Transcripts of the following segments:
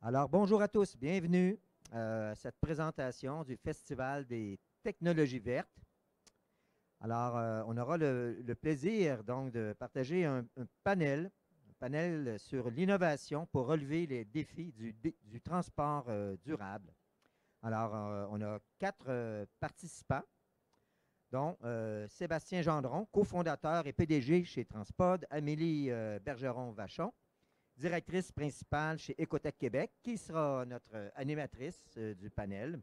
Alors, bonjour à tous, bienvenue à cette présentation du Festival des technologies vertes. Alors, on aura le plaisir donc de partager un panel sur l'innovation pour relever les défis du transport durable. Alors, on a quatre participants, dont Sébastien Gendron, cofondateur et PDG chez Transpod, Amélie Bergeron-Vachon, directrice principale chez Écotech Québec, qui sera notre animatrice du panel.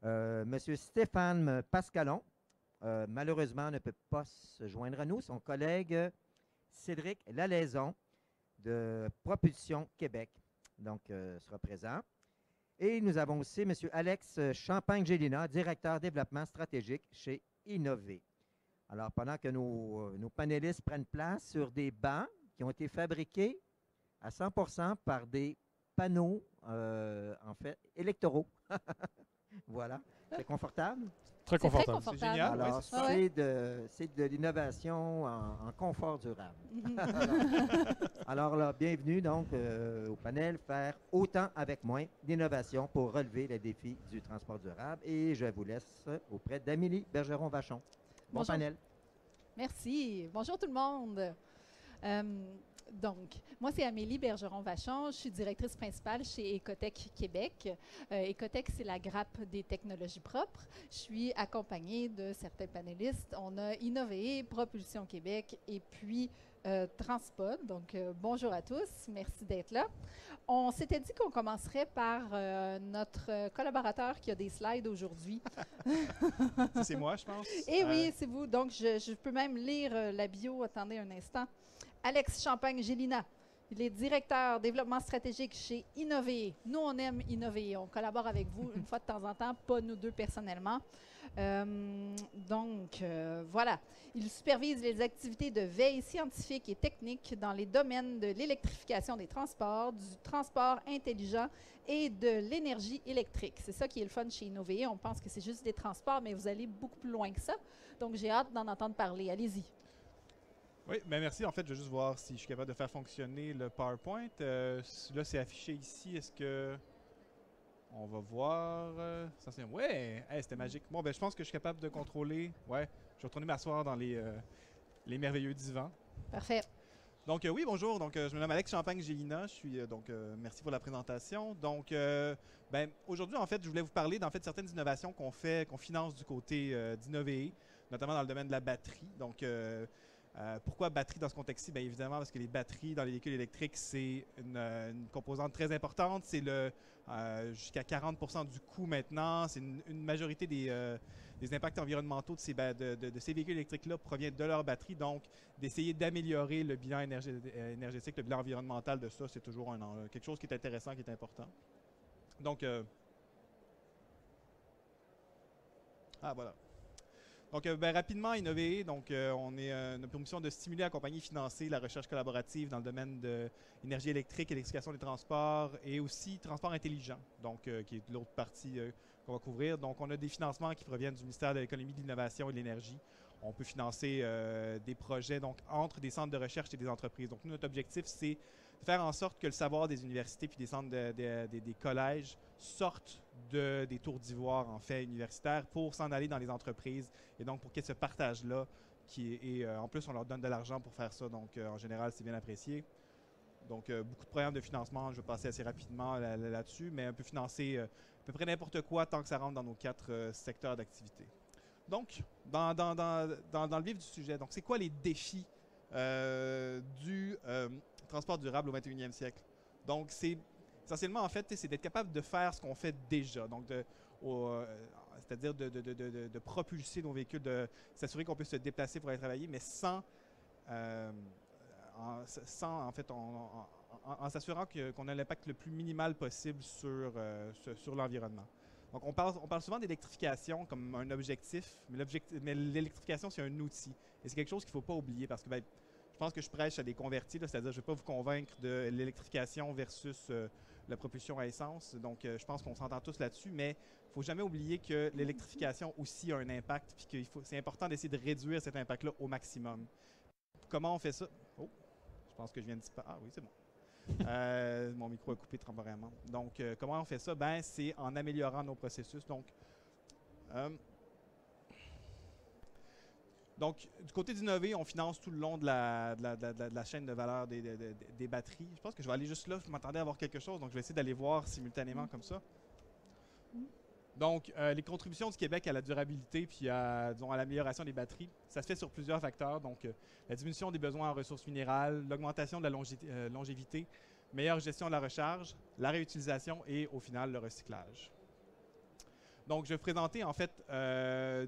Monsieur Stéphane Pascalon, malheureusement, ne peut pas se joindre à nous. Son collègue Cédric Lalaison de Propulsion Québec donc, sera présent. Et nous avons aussi Monsieur Alex Champagne-Gélina, directeur développement stratégique chez Innové. Alors, pendant que nos panélistes prennent place sur des bancs qui ont été fabriqués à 100% par des panneaux, en fait, électoraux. Voilà. C'est confortable? Très C'est très confortable. confortable. C'est génial. Alors, Ouais, c'est super. Ouais. c'est de l'innovation en confort durable. Alors là, bienvenue donc au panel Faire autant avec moins d'innovation pour relever les défis du transport durable. Et je vous laisse auprès d'Amélie Bergeron-Vachon. Bon Bonjour. panel. Merci. Bonjour tout le monde. Donc, moi, c'est Amélie Bergeron-Vachon. Je suis directrice principale chez Écotech Québec. Écotech, c'est la grappe des technologies propres. Je suis accompagnée de certains panélistes. On a Innové, Propulsion Québec et puis Transpod. Donc, bonjour à tous. Merci d'être là. On s'était dit qu'on commencerait par notre collaborateur qui a des slides aujourd'hui. Ça, c'est moi, je pense. Eh oui, c'est vous. Donc, je peux même lire la bio. Attendez un instant. Alex Champagne-Gélina, il est directeur développement stratégique chez Innové. Nous, on aime Innové. On collabore avec vous une fois de temps en temps, pas nous deux personnellement. Voilà. Il supervise les activités de veille scientifique et technique dans les domaines de l'électrification des transports, du transport intelligent et de l'énergie électrique. C'est ça qui est le fun chez Innové. On pense que c'est juste des transports, mais vous allez beaucoup plus loin que ça. Donc, j'ai hâte d'en entendre parler. Allez-y. Oui, mais merci. En fait, je vais juste voir si je suis capable de faire fonctionner le PowerPoint. Là, c'est affiché ici. Est-ce que on va voir ça c'est ouais, hey, c'était magique. Bon, ben je pense que je suis capable de contrôler. Ouais, je vais retourner m'asseoir dans les merveilleux divans. Parfait. Donc oui, bonjour. Donc je me nomme Alex Champagne-Gélina. Je suis merci pour la présentation. Donc ben aujourd'hui en fait, je voulais vous parler d'en fait certaines innovations qu'on finance du côté d'Innové, notamment dans le domaine de la batterie. Donc pourquoi batterie dans ce contexte-ci? Bien évidemment parce que les batteries dans les véhicules électriques, c'est une composante très importante. C'est jusqu'à 40% du coût maintenant. C'est une majorité des impacts environnementaux de ces véhicules électriques-là proviennent de leur batterie. Donc, d'essayer d'améliorer le bilan énergétique, le bilan environnemental de ça, c'est toujours quelque chose qui est intéressant, qui est important. Donc, voilà. Donc, ben, rapidement, Innové, donc on est notre mission de stimuler, accompagner, financer la recherche collaborative dans le domaine de l'énergie électrique, électrification des transports et aussi transport intelligent, donc qui est l'autre partie qu'on va couvrir. Donc, on a des financements qui proviennent du ministère de l'Économie, de l'Innovation et de l'Énergie. On peut financer des projets donc entre des centres de recherche et des entreprises. Donc, nous, notre objectif, c'est de faire en sorte que le savoir des universités puis des centres des collèges sortent des tours d'ivoire, en fait, universitaires pour s'en aller dans les entreprises et donc pour qu'il y ait ce partage-là en plus, on leur donne de l'argent pour faire ça. Donc, en général, c'est bien apprécié. Donc, beaucoup de programmes de financement, je vais passer assez rapidement là-dessus, mais on peut financer à peu près n'importe quoi tant que ça rentre dans nos quatre secteurs d'activité. Donc, dans le vif du sujet, donc c'est quoi les défis du transport durable au 21e siècle? Donc, c'est essentiellement, en fait, c'est d'être capable de faire ce qu'on fait déjà. Donc, c'est-à-dire de propulser nos véhicules, de s'assurer qu'on peut se déplacer pour aller travailler, mais en s'assurant qu'on a l'impact le plus minimal possible sur l'environnement. Donc, on parle souvent d'électrification comme un objectif, mais l'électrification, c'est un outil. Et c'est quelque chose qu'il ne faut pas oublier parce que ben, je pense que je prêche à des convertis, c'est-à-dire je ne vais pas vous convaincre de l'électrification versus la propulsion à essence. Donc, je pense qu'on s'entend tous là-dessus, mais il ne faut jamais oublier que l'électrification aussi a un impact, puis c'est important d'essayer de réduire cet impact-là au maximum. Comment on fait ça? Oh, je pense que je viens de disparaître. Ah oui, c'est bon. Mon micro est coupé temporairement. Donc, comment on fait ça? Ben, c'est en améliorant nos processus. Donc, du côté d'innover, on finance tout le long de la chaîne de valeur des batteries. Je pense que je vais aller juste là. Je m'attendais à voir quelque chose, donc je vais essayer d'aller voir simultanément comme ça. Donc, les contributions du Québec à la durabilité puis disons, à l'amélioration des batteries, ça se fait sur plusieurs facteurs. Donc, la diminution des besoins en ressources minérales, l'augmentation de la longévité, meilleure gestion de la recharge, la réutilisation et, au final, le recyclage. Donc, je vais vous présenter en fait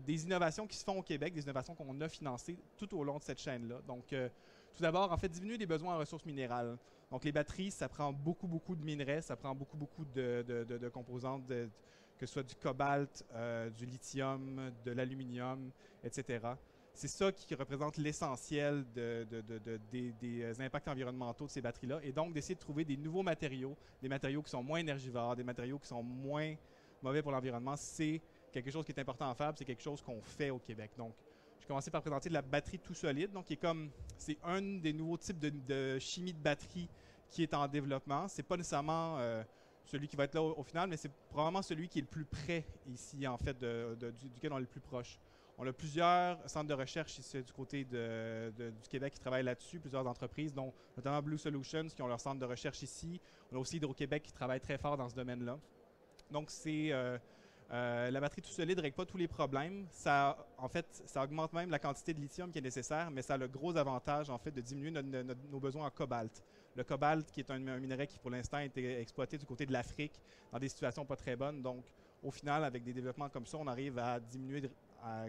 des innovations qui se font au Québec, des innovations qu'on a financées tout au long de cette chaîne-là. Donc, tout d'abord, en fait, diminuer les besoins en ressources minérales. Donc, les batteries, ça prend beaucoup de minerais, ça prend beaucoup de composantes, que ce soit du cobalt, du lithium, de l'aluminium, etc. C'est ça qui représente l'essentiel des impacts environnementaux de ces batteries-là. Et donc, d'essayer de trouver des nouveaux matériaux, des matériaux qui sont moins énergivores, des matériaux qui sont moins mauvais pour l'environnement, c'est quelque chose qui est important à faire, c'est quelque chose qu'on fait au Québec. Donc, je vais commencer par présenter la batterie tout solide. Donc, c'est un des nouveaux types de chimie de batterie qui est en développement. C'est pas nécessairement celui qui va être là au final, mais c'est probablement celui qui est le plus près ici, en fait, duquel on est le plus proche. On a plusieurs centres de recherche ici du côté du Québec qui travaillent là-dessus, plusieurs entreprises, dont notamment Blue Solutions qui ont leur centre de recherche ici. On a aussi Hydro-Québec qui travaille très fort dans ce domaine-là. Donc, la batterie tout solide ne règle pas tous les problèmes. En fait, ça augmente même la quantité de lithium qui est nécessaire, mais ça a le gros avantage, en fait, de diminuer nos besoins en cobalt. Le cobalt, qui est un minerai qui, pour l'instant, a été exploité du côté de l'Afrique dans des situations pas très bonnes. Donc, au final, avec des développements comme ça, on arrive à diminuer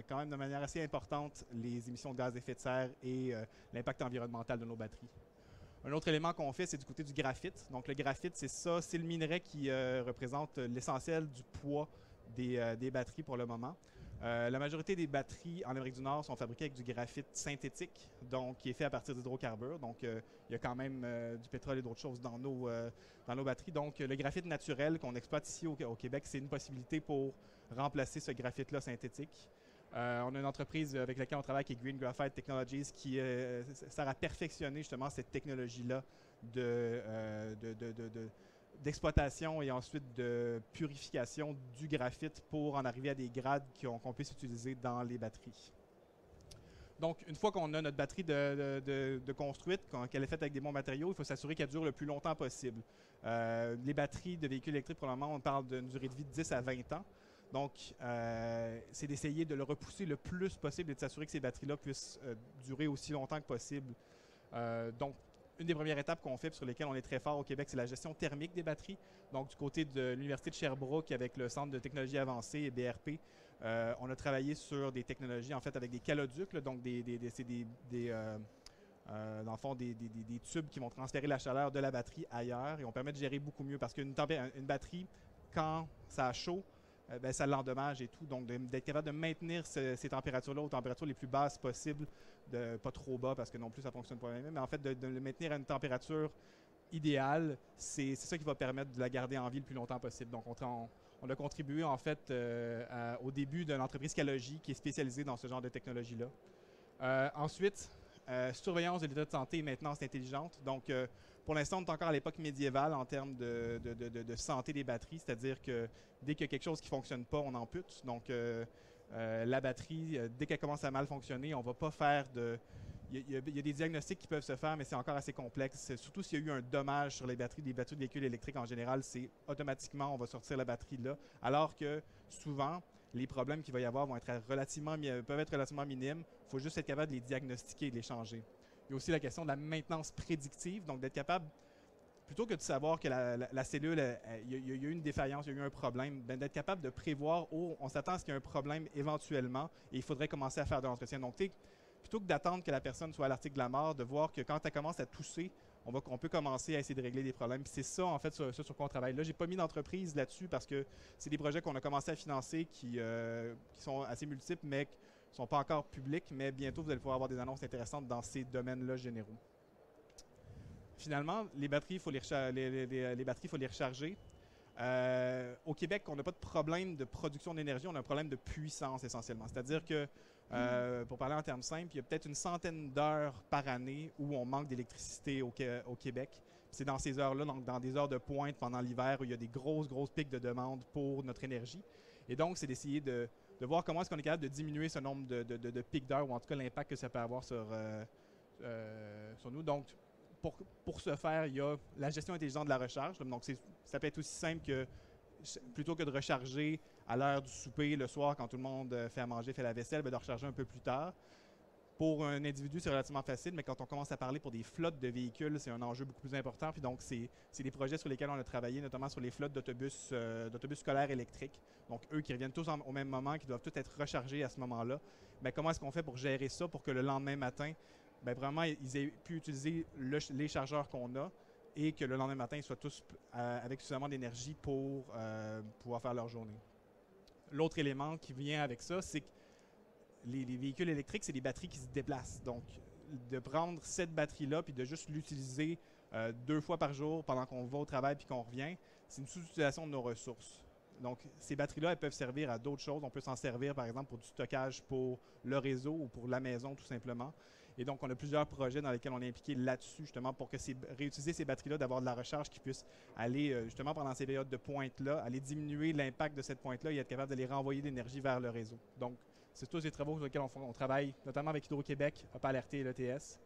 quand même de manière assez importante les émissions de gaz à effet de serre et l'impact environnemental de nos batteries. Un autre élément qu'on fait, c'est du côté du graphite. Donc, le graphite, c'est le minerai qui représente l'essentiel du poids des batteries pour le moment. La majorité des batteries en Amérique du Nord sont fabriquées avec du graphite synthétique, donc qui est fait à partir d'hydrocarbures. Donc, il y a quand même du pétrole et d'autres choses dans nos batteries. Donc, le graphite naturel qu'on exploite ici au Québec, c'est une possibilité pour remplacer ce graphite-là synthétique. On a une entreprise avec laquelle on travaille qui est Green Graphite Technologies qui sert à perfectionner justement cette technologie-là d'exploitation et ensuite de purification du graphite pour en arriver à des grades qu'on puisse utiliser dans les batteries. Donc, une fois qu'on a notre batterie de construite, qu'elle est faite avec des bons matériaux, il faut s'assurer qu'elle dure le plus longtemps possible. Les batteries de véhicules électriques, pour le moment, on parle d'une durée de vie de 10 à 20 ans. Donc, c'est d'essayer de le repousser le plus possible et de s'assurer que ces batteries-là puissent durer aussi longtemps que possible. Donc, une des premières étapes qu'on fait sur lesquelles on est très fort au Québec, c'est la gestion thermique des batteries. Donc, du côté de l'Université de Sherbrooke, avec le Centre de technologie avancée et BRP, on a travaillé sur des technologies, en fait, avec des caloducs, là, donc dans le fond, des tubes qui vont transférer la chaleur de la batterie ailleurs et on permet de gérer beaucoup mieux parce qu'une batterie, quand ça a chaud, ça l'endommage et tout. Donc, d'être capable de maintenir ces températures-là aux températures les plus basses possibles, pas trop bas parce que non plus ça ne fonctionne pas bien, mais en fait de le maintenir à une température idéale, c'est ça qui va permettre de la garder en vie le plus longtemps possible. Donc, on a contribué en fait au début d'une entreprise Calogy qui est spécialisée dans ce genre de technologie-là. Ensuite, surveillance de l'état de santé et maintenance intelligente. Donc, pour l'instant, on est encore à l'époque médiévale en termes de santé des batteries, c'est-à-dire que dès qu'il y a quelque chose qui ne fonctionne pas, on ampute. Donc, la batterie, dès qu'elle commence à mal fonctionner, on ne va pas faire de... Il y a des diagnostics qui peuvent se faire, mais c'est encore assez complexe. Surtout s'il y a eu un dommage sur les batteries de véhicules électriques en général, c'est automatiquement, on va sortir la batterie là. Alors que souvent, les problèmes qu'il va y avoir peuvent être relativement minimes. Il faut juste être capable de les diagnostiquer et de les changer. Il y a aussi la question de la maintenance prédictive, donc d'être capable, plutôt que de savoir que la cellule, il y a eu une défaillance, il y a eu un problème, d'être capable de prévoir, on s'attend à ce qu'il y ait un problème éventuellement et il faudrait commencer à faire de l'entretien. Donc, plutôt que d'attendre que la personne soit à l'article de la mort, de voir que quand elle commence à tousser, on peut commencer à essayer de régler des problèmes. Puis c'est ça, en fait, sur quoi on travaille. Là, j'ai pas mis d'entreprise là-dessus parce que c'est des projets qu'on a commencé à financer qui sont assez multiples, mais qui ne sont pas encore publics. Mais bientôt, vous allez pouvoir avoir des annonces intéressantes dans ces domaines-là généraux. Finalement, les batteries, il faut les recharger. Au Québec, on n'a pas de problème de production d'énergie, on a un problème de puissance essentiellement. C'est-à-dire que, pour parler en termes simples, il y a peut-être une centaine d'heures par année où on manque d'électricité au Québec. c'est dans ces heures-là, donc dans des heures de pointe pendant l'hiver où il y a des grosses pics de demande pour notre énergie. Et donc, c'est d'essayer de voir comment est-ce qu'on est capable de diminuer ce nombre de pics d'heures, ou en tout cas l'impact que ça peut avoir sur nous. Donc, pour ce faire, il y a la gestion intelligente de la recharge. Donc, ça peut être aussi simple que, plutôt que de recharger à l'heure du souper, le soir, quand tout le monde fait à manger, fait la vaisselle, de recharger un peu plus tard. Pour un individu, c'est relativement facile, mais quand on commence à parler pour des flottes de véhicules, c'est un enjeu beaucoup plus important. Puis donc, c'est des projets sur lesquels on a travaillé, notamment sur les flottes d'autobus scolaires électriques. Donc, eux qui reviennent tous au même moment, qui doivent tous être rechargés à ce moment-là. Mais comment est-ce qu'on fait pour gérer ça pour que le lendemain matin, vraiment, ils aient pu utiliser les chargeurs qu'on a et que le lendemain matin, ils soient tous avec suffisamment d'énergie pour pouvoir faire leur journée. L'autre élément qui vient avec ça, c'est que les véhicules électriques, c'est des batteries qui se déplacent. Donc, de prendre cette batterie-là puis de juste l'utiliser 2 fois par jour pendant qu'on va au travail puis qu'on revient, c'est une sous-utilisation de nos ressources. Donc, ces batteries-là, elles peuvent servir à d'autres choses. On peut s'en servir, par exemple, pour du stockage pour le réseau ou pour la maison, tout simplement. Et donc, on a plusieurs projets dans lesquels on est impliqué là-dessus, justement, pour que réutiliser ces batteries-là, d'avoir de la recharge qui puisse aller, justement, pendant ces périodes de pointe-là, aller diminuer l'impact de cette pointe-là et être capable de les renvoyer d'énergie vers le réseau. Donc, c'est tous des travaux sur lesquels on travaille, notamment avec Hydro-Québec, OPAL-RT et l'ETS.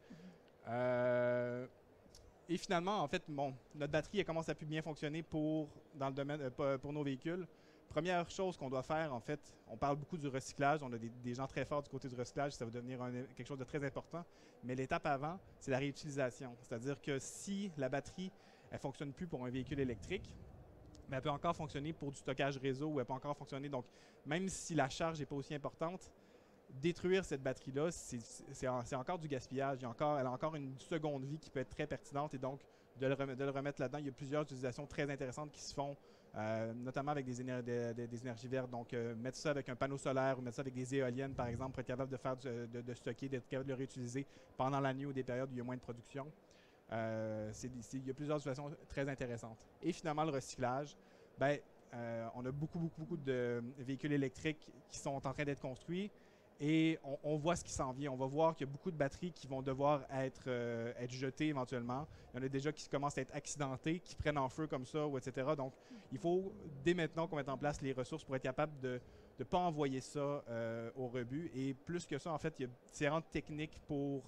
Et finalement, en fait, notre batterie elle commence à plus bien fonctionner pour nos véhicules. Première chose qu'on doit faire, en fait, on parle beaucoup du recyclage. On a des gens très forts du côté du recyclage. Ça va devenir quelque chose de très important. Mais l'étape avant, c'est la réutilisation. C'est-à-dire que si la batterie elle ne fonctionne plus pour un véhicule électrique, mais elle peut encore fonctionner pour du stockage réseau ou elle peut encore fonctionner. Donc, même si la charge n'est pas aussi importante, détruire cette batterie-là, c'est encore du gaspillage. Elle a encore une seconde vie qui peut être très pertinente et donc de le remettre là-dedans. Il y a plusieurs utilisations très intéressantes qui se font, notamment avec des énergies vertes. Donc, mettre ça avec un panneau solaire ou mettre ça avec des éoliennes, par exemple, pour être capable de faire de stocker, d'être capable de le réutiliser pendant la nuit ou des périodes où il y a moins de production. Il y a plusieurs situations très intéressantes. Et finalement, le recyclage. On a beaucoup de véhicules électriques qui sont en train d'être construits et on voit ce qui s'en vient. On va voir qu'il y a beaucoup de batteries qui vont devoir être jetées éventuellement. Il y en a déjà qui commencent à être accidentées, qui prennent en feu comme ça, etc. Donc, il faut dès maintenant qu'on mette en place les ressources pour être capable de ne pas envoyer ça au rebut. Et plus que ça, en fait, il y a différentes techniques pour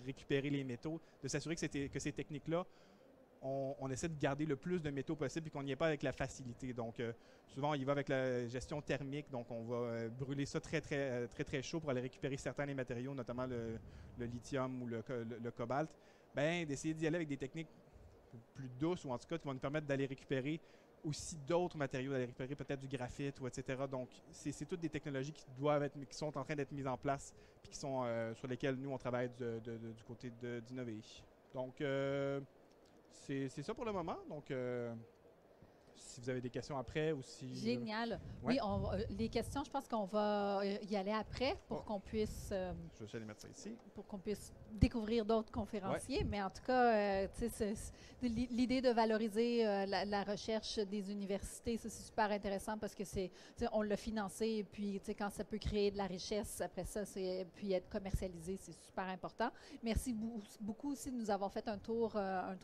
récupérer les métaux, de s'assurer que ces techniques-là, on essaie de garder le plus de métaux possible et qu'on n'y ait pas avec la facilité. Donc, souvent, on y va avec la gestion thermique. Donc, on va brûler ça très chaud pour aller récupérer certains des matériaux, notamment le lithium ou le cobalt. D'essayer d'y aller avec des techniques plus douces ou en tout cas qui vont nous permettre d'aller récupérer aussi d'autres matériaux, d'aller récupérer peut-être du graphite ou etc. Donc, c'est toutes des technologies qui sont en train d'être mises en place et qui sont sur lesquelles nous, on travaille du côté d'Innover. Donc, c'est ça pour le moment. Donc, si vous avez des questions après ou si... Génial. Ouais. Oui, les questions, je pense qu'on va y aller après pour qu'on puisse... je vais aller mettre ça ici. Pour qu'on puisse découvrir d'autres conférenciers. Ouais. Mais en tout cas, l'idée de valoriser la recherche des universités, c'est super intéressant parce que on l'a financé et puis quand ça peut créer de la richesse, après ça, puis être commercialisé, c'est super important. Merci beaucoup aussi de nous avoir fait un tour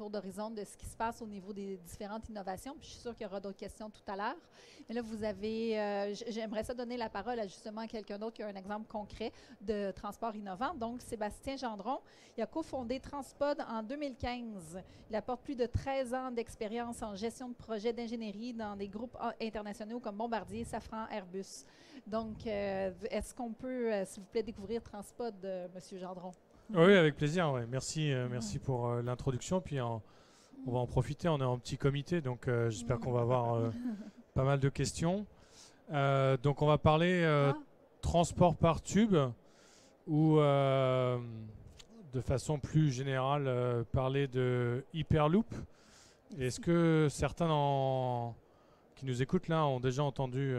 d'horizon de ce qui se passe au niveau des différentes innovations. Puis je suis sûre qu'il y aura d'autres questions tout à l'heure. Mais là, vous avez, j'aimerais ça donner la parole à justement quelqu'un d'autre qui a un exemple concret de transport innovant. Donc, Sébastien Gendron, il a cofondé Transpod en 2015. Il apporte plus de 13 ans d'expérience en gestion de projets d'ingénierie dans des groupes internationaux comme Bombardier, Safran, Airbus. Donc, est-ce qu'on peut, s'il vous plaît, découvrir Transpod, M. Gendron? Oui, avec plaisir. Ouais. Merci pour l'introduction. Puis on va en profiter. On est en petit comité, donc j'espère qu'on va avoir pas mal de questions. Donc, on va parler transport par tube ou de façon plus générale parler de Hyperloop. Est-ce que certains qui nous écoutent là ont déjà entendu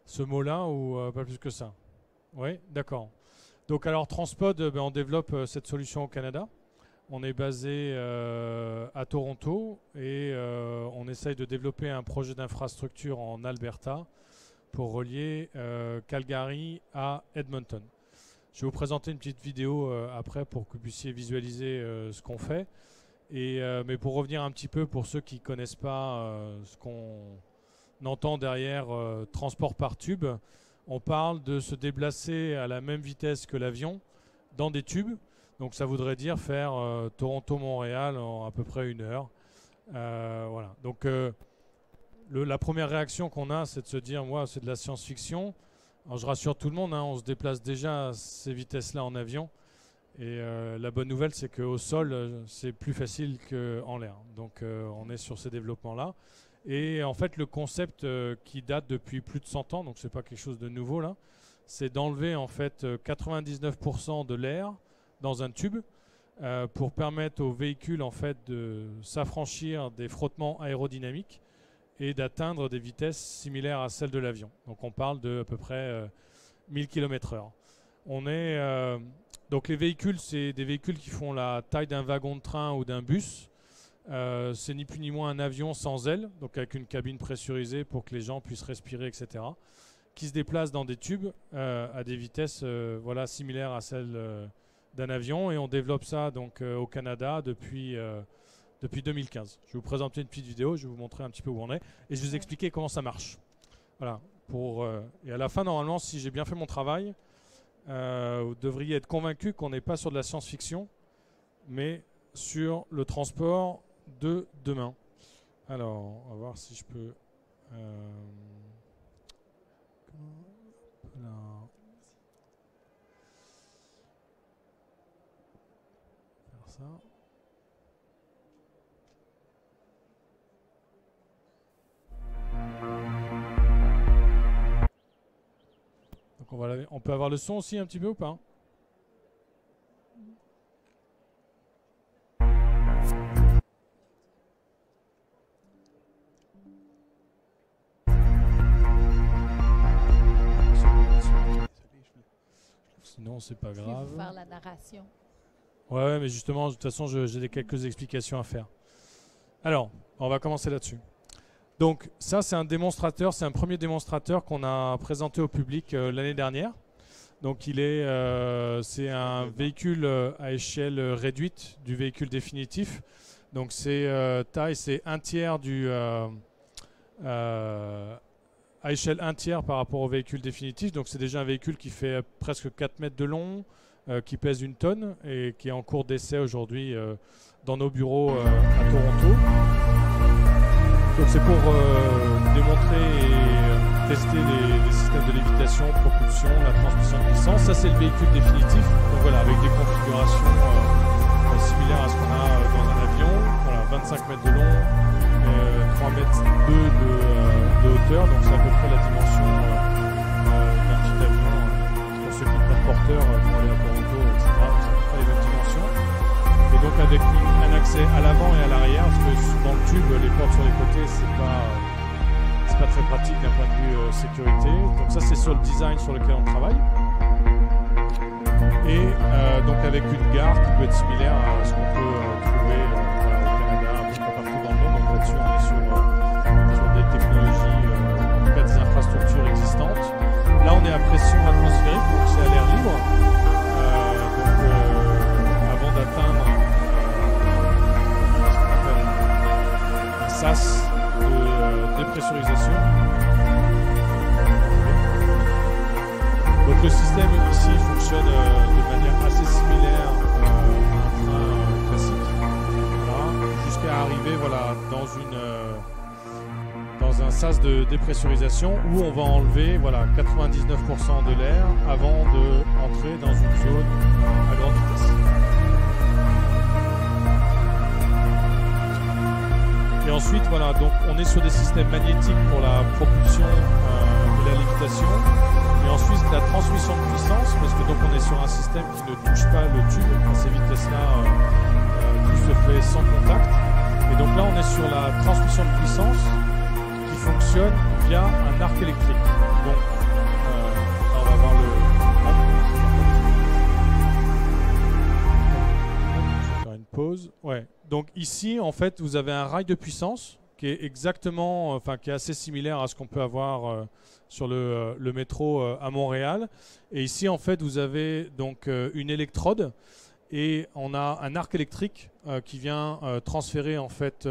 ce mot-là ou pas plus que ça? Oui, d'accord. Donc alors Transpod, on développe cette solution au Canada. On est basé à Toronto et on essaye de développer un projet d'infrastructure en Alberta pour relier Calgary à Edmonton. Je vais vous présenter une petite vidéo après pour que vous puissiez visualiser ce qu'on fait. Mais pour revenir un petit peu pour ceux qui ne connaissent pas ce qu'on entend derrière transport par tube, on parle de se déplacer à la même vitesse que l'avion dans des tubes. Donc ça voudrait dire faire Toronto-Montréal en à peu près 1 heure. Voilà. Donc la première réaction qu'on a, c'est de se dire, moi, c'est de la science-fiction. Alors je rassure tout le monde, hein, on se déplace déjà à ces vitesses-là en avion. Et la bonne nouvelle, c'est qu'au sol, c'est plus facile qu'en l'air. Donc on est sur ces développements-là. Et en fait, le concept qui date depuis plus de 100 ans, donc c'est pas quelque chose de nouveau là, c'est d'enlever en fait 99% de l'air dans un tube pour permettre aux véhicules en fait de s'affranchir des frottements aérodynamiques et d'atteindre des vitesses similaires à celles de l'avion. Donc on parle de à peu près 1000 km/h. Donc les véhicules, c'est des véhicules qui font la taille d'un wagon de train ou d'un bus. C'est ni plus ni moins un avion sans ailes, donc avec une cabine pressurisée pour que les gens puissent respirer, etc. Qui se déplacent dans des tubes à des vitesses voilà, similaires à celles d'un avion. Et on développe ça donc, au Canada depuis 2015. Je vais vous présenter une petite vidéo, je vais vous montrer un petit peu où on est et je vais vous expliquer comment ça marche. Voilà. Et à la fin, normalement, si j'ai bien fait mon travail, vous devriez être convaincu qu'on n'est pas sur de la science-fiction, mais sur le transport de demain. Alors, on va voir si je peux... faire ça. Donc on peut avoir le son aussi un petit peu ou pas ? Sinon, c'est pas grave. Vous faire la narration. Ouais, mais justement, de toute façon, j'ai quelques explications à faire. Alors, on va commencer là-dessus. Donc, ça, c'est un démonstrateur, c'est un premier démonstrateur qu'on a présenté au public l'année dernière. Donc, c'est un véhicule à échelle réduite du véhicule définitif. Donc, c'est un tiers à échelle 1 tiers par rapport au véhicule définitif. Donc c'est déjà un véhicule qui fait presque 4 mètres de long, qui pèse 1 tonne et qui est en cours d'essai aujourd'hui dans nos bureaux à Toronto. Donc c'est pour démontrer et tester les systèmes de lévitation, propulsion, la transmission de puissance. Ça c'est le véhicule définitif, donc voilà, avec des configurations similaires à ce qu'on a dans un avion. Voilà, 25 mètres de long, 3 mètres 2 de hauteur, donc c'est à peu près la dimension d'un petit avion pour ceux qui prennent porteur pour aller à Toronto, etc. C'est à peu près les mêmes dimensions. Et donc avec un accès à l'avant et à l'arrière, parce que dans le tube, les portes sur les côtés, c'est pas très pratique d'un point de vue sécurité. Donc ça c'est sur le design sur lequel on travaille. Et donc avec une gare qui peut être similaire à ce qu'on peut trouver au Canada, un peu partout dans le monde. Donc là-dessus on est sur des technologies, en tout cas des infrastructures existantes. Là on est à pression atmosphérique, donc c'est à l'air libre. Donc avant d'atteindre ce qu'on appelle un sas de dépressurisation. Donc le système ici fonctionne de manière assez similaire à un train classique, voilà, jusqu'à arriver voilà, dans un sas de dépressurisation où on va enlever voilà, 99% de l'air avant d'entrer dans une zone à grande vitesse. Et ensuite, voilà, donc on est sur des systèmes magnétiques pour la propulsion et la lévitation. Et ensuite, la transmission de puissance, parce que donc on est sur un système qui ne touche pas le tube. À ces vitesses-là, tout se fait sans contact. Et donc là, on est sur la transmission de puissance qui fonctionne via un arc électrique. Donc, là, on va voir le... Je vais faire une pause. Ouais. Donc ici, en fait, vous avez un rail de puissance qui est exactement, qui est assez similaire à ce qu'on peut avoir sur le métro à Montréal. Et ici, en fait, vous avez donc une électrode et on a un arc électrique qui vient transférer en fait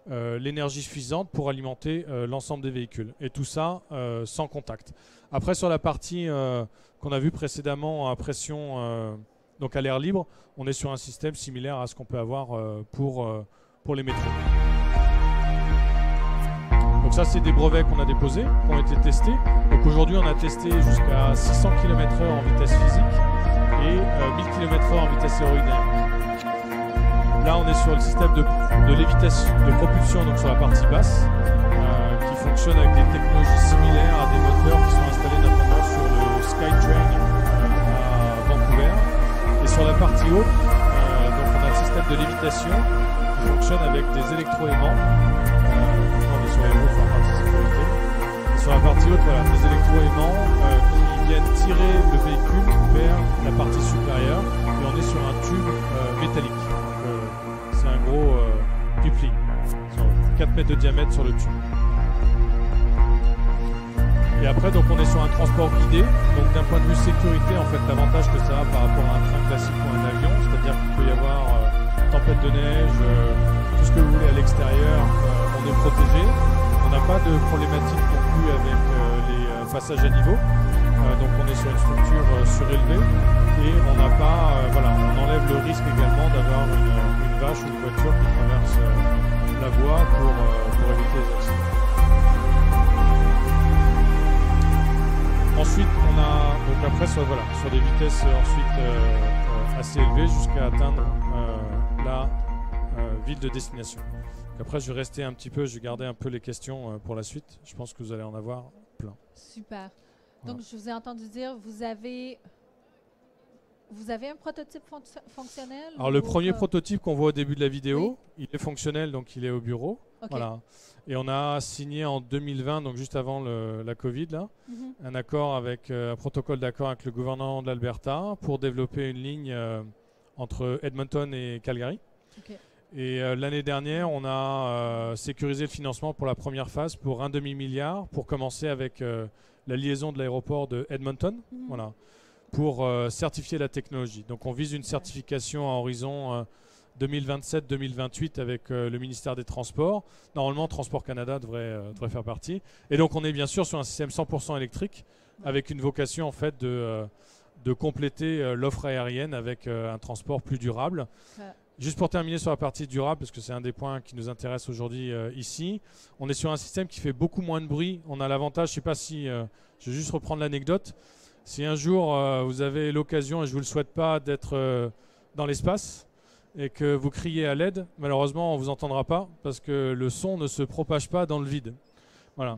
l'énergie suffisante pour alimenter l'ensemble des véhicules. Et tout ça sans contact. Après, sur la partie qu'on a vue précédemment à pression, donc à l'air libre, on est sur un système similaire à ce qu'on peut avoir pour les métros. Donc ça, c'est des brevets qu'on a déposés, qui ont été testés. Donc aujourd'hui, on a testé jusqu'à 600 km/h en vitesse physique et 1000 km/h en vitesse aérodynamique. Là, on est sur le système de lévitation, de propulsion, donc sur la partie basse, qui fonctionne avec des technologies similaires à des moteurs qui sont installés notamment sur le SkyTrain à Vancouver. Et sur la partie haute, donc on a le système de lévitation qui fonctionne avec des électroaimants. On est sur les routes en partie sécurité. Et sur la partie haute, voilà, des électroaimants qui viennent tirer le véhicule vers la partie supérieure. Et on est sur un tube métallique. C'est un gros pipeline, 4 mètres de diamètre sur le tube. Et après, donc, on est sur un transport guidé. Donc, d'un point de vue sécurité, en fait, l'avantage que ça a par rapport à un train classique ou un avion, c'est-à-dire qu'il peut y avoir tempête de neige, tout ce que vous voulez à l'extérieur, on est protégé. On n'a pas de problématique non plus avec les passages à niveau. Donc, on est sur une structure surélevée et on n'a pas, on enlève le risque également d'avoir une vache ou une voiture qui traverse la voie pour éviter les accidents. Ensuite, on a donc après sur des vitesses ensuite assez élevées jusqu'à atteindre la ville de destination. Donc après, je vais rester un petit peu, je vais garder un peu les questions pour la suite. Je pense que vous allez en avoir plein. Super. Donc, je vous ai entendu dire, vous avez un prototype fonctionnel? Alors, le premier prototype qu'on voit au début de la vidéo, il est fonctionnel, donc il est au bureau. Okay. Voilà. Et on a signé en 2020, donc juste avant la Covid, là, un accord avec un protocole d'accord avec le gouvernement de l'Alberta pour développer une ligne entre Edmonton et Calgary. Okay. Et l'année dernière, on a sécurisé le financement pour la première phase pour un demi-milliard pour commencer avec la liaison de l'aéroport de Edmonton, voilà, pour certifier la technologie. Donc on vise une certification à horizon 2027-2028 avec le ministère des Transports. Normalement, Transport Canada devrait faire partie. Et donc on est bien sûr sur un système 100% électrique avec une vocation en fait de compléter l'offre aérienne avec un transport plus durable. Juste pour terminer sur la partie durable, parce que c'est un des points qui nous intéresse aujourd'hui ici, on est sur un système qui fait beaucoup moins de bruit. On a l'avantage, je ne sais pas si, je vais juste reprendre l'anecdote, si un jour vous avez l'occasion, et je ne vous le souhaite pas, d'être dans l'espace et que vous criez à l'aide, malheureusement on ne vous entendra pas parce que le son ne se propage pas dans le vide. Voilà.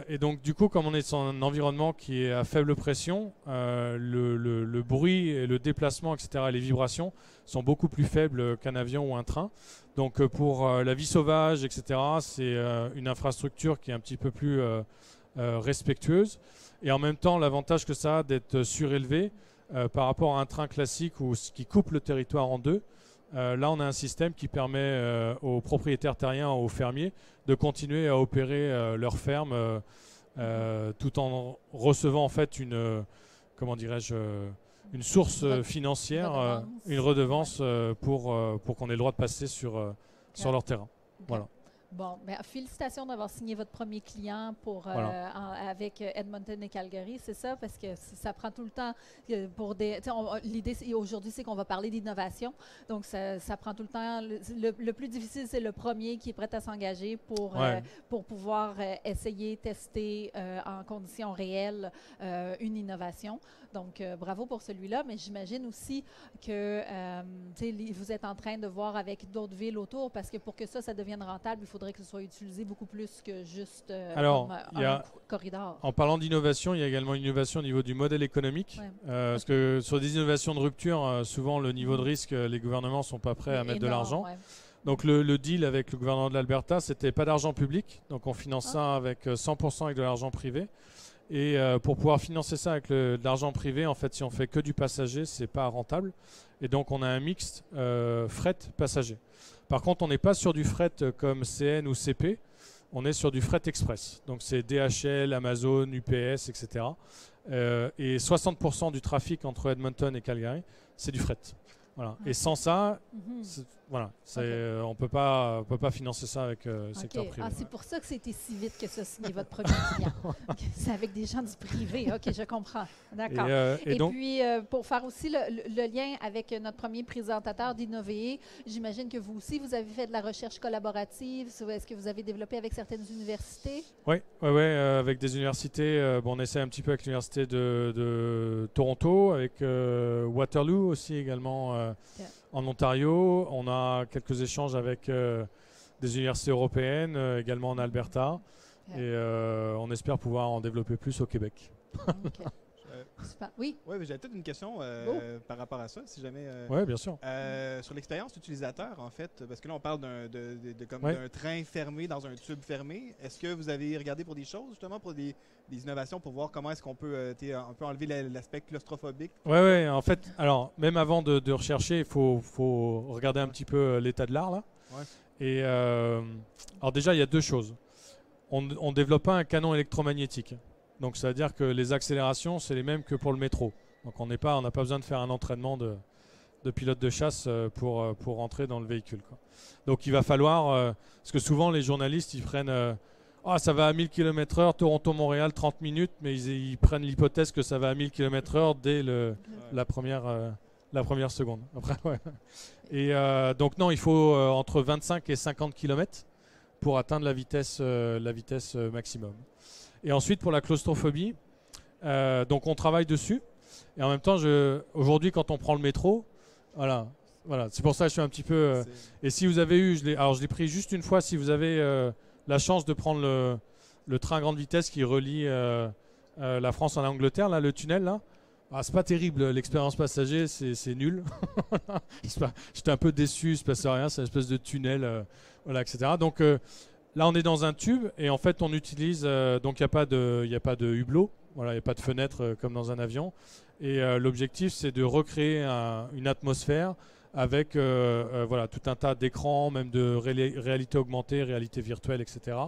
Et donc du coup, comme on est sur un environnement qui est à faible pression, le bruit et le déplacement, etc., et les vibrations sont beaucoup plus faibles qu'un avion ou un train. Donc pour la vie sauvage, etc., c'est une infrastructure qui est un petit peu plus respectueuse. Et en même temps, l'avantage que ça a d'être surélevé par rapport à un train classique qui coupe le territoire en deux. Là, on a un système qui permet aux propriétaires terriens, aux fermiers, de continuer à opérer leur ferme tout en recevant en fait une source financière, une redevance pour qu'on ait le droit de passer sur leur terrain. Voilà. Bon, ben, félicitations d'avoir signé votre premier client avec Edmonton et Calgary, c'est ça, parce que ça prend tout le temps pour des... L'idée aujourd'hui, c'est qu'on va parler d'innovation, donc ça prend tout le temps... Le plus difficile, c'est le premier qui est prêt à s'engager pour pouvoir essayer, tester en conditions réelles une innovation. Donc, bravo pour celui-là, mais j'imagine aussi que vous êtes en train de voir avec d'autres villes autour, parce que pour que ça devienne rentable, il faudrait que ce soit utilisé beaucoup plus que juste un corridor. En parlant d'innovation, il y a également une innovation au niveau du modèle économique. Parce que sur des innovations de rupture, souvent le niveau de risque, les gouvernements ne sont pas prêts à mettre de l'argent. Donc le deal avec le gouvernement de l'Alberta, c'était pas d'argent public. Donc on finance ça avec 100% avec de l'argent privé. Et pour pouvoir financer ça avec de l'argent privé, en fait, si on fait que du passager, c'est pas rentable. Et donc on a un mixte fret passager. Par contre, on n'est pas sur du fret comme CN ou CP, on est sur du fret express. Donc c'est DHL, Amazon, UPS, etc. Et 60% du trafic entre Edmonton et Calgary, c'est du fret. Voilà. Et sans ça, voilà, on peut pas financer ça avec le secteur privé. C'est pour ça que c'était si vite que ça signé votre premier client. C'est avec des gens du privé. OK, je comprends. D'accord. Et donc, puis, pour faire aussi le lien avec notre premier présentateur d'Innovee, j'imagine que vous aussi, vous avez fait de la recherche collaborative. Est-ce que vous avez développé avec certaines universités? Oui, avec des universités. On essaie un petit peu avec l'université de Toronto, avec Waterloo aussi également. En Ontario, on a quelques échanges avec des universités européennes, également en Alberta, et on espère pouvoir en développer plus au Québec. Super. Oui. Oui, j'avais peut-être une question par rapport à ça, si jamais. Oui, bien sûr. Sur l'expérience utilisateur, en fait, parce que là, on parle d'un train fermé dans un tube fermé. Est-ce que vous avez regardé pour des choses, justement, pour des innovations, pour voir comment est-ce qu'on peut un peu enlever l'aspect claustrophobique? Oui, en fait, alors, même avant de rechercher, il faut regarder un petit peu l'état de l'art, là. Ouais. Et alors déjà, il y a deux choses. On ne développe pas un canon électromagnétique. Donc ça veut dire que les accélérations, c'est les mêmes que pour le métro. Donc on n'a pas besoin de faire un entraînement de pilote de chasse pour rentrer dans le véhicule, quoi. Donc il va falloir, parce que souvent les journalistes, ils prennent, ça va à 1000 km/h, Toronto-Montréal, 30 minutes, mais ils prennent l'hypothèse que ça va à 1000 km/h dès la première seconde. Après, ouais. Et donc non, il faut entre 25 et 50 km pour atteindre la vitesse maximum. Et ensuite, pour la claustrophobie, donc on travaille dessus. Et en même temps, aujourd'hui, quand on prend le métro, voilà, c'est pour ça que je suis un petit peu... et si vous avez eu, je l'ai pris juste une fois, si vous avez la chance de prendre le train à grande vitesse qui relie la France en Angleterre, là, le tunnel, là, c'est pas terrible, l'expérience passager, c'est nul. J'étais un peu déçu, il ne se passe rien, c'est une espèce de tunnel, etc. Donc... là, on est dans un tube et en fait, on utilise donc il n'y a pas de hublot, voilà, il n'y a pas de fenêtre comme dans un avion. Et l'objectif, c'est de recréer une atmosphère avec tout un tas d'écrans, même de réalité augmentée, réalité virtuelle, etc.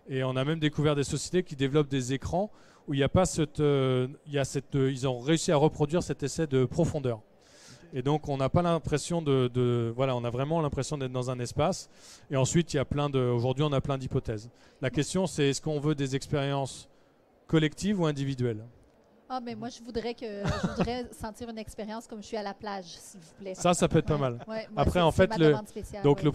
Et on a même découvert des sociétés qui développent des écrans où il n'y a pas ils ont réussi à reproduire cet essai de profondeur. Et donc, on n'a pas l'impression on a vraiment l'impression d'être dans un espace. Et ensuite, aujourd'hui, on a plein d'hypothèses. La question, c'est est-ce qu'on veut des expériences collectives ou individuelles? Mais moi, je voudrais sentir une expérience comme je suis à la plage, s'il vous plaît. Ça peut être pas mal. Ouais, après, en fait, le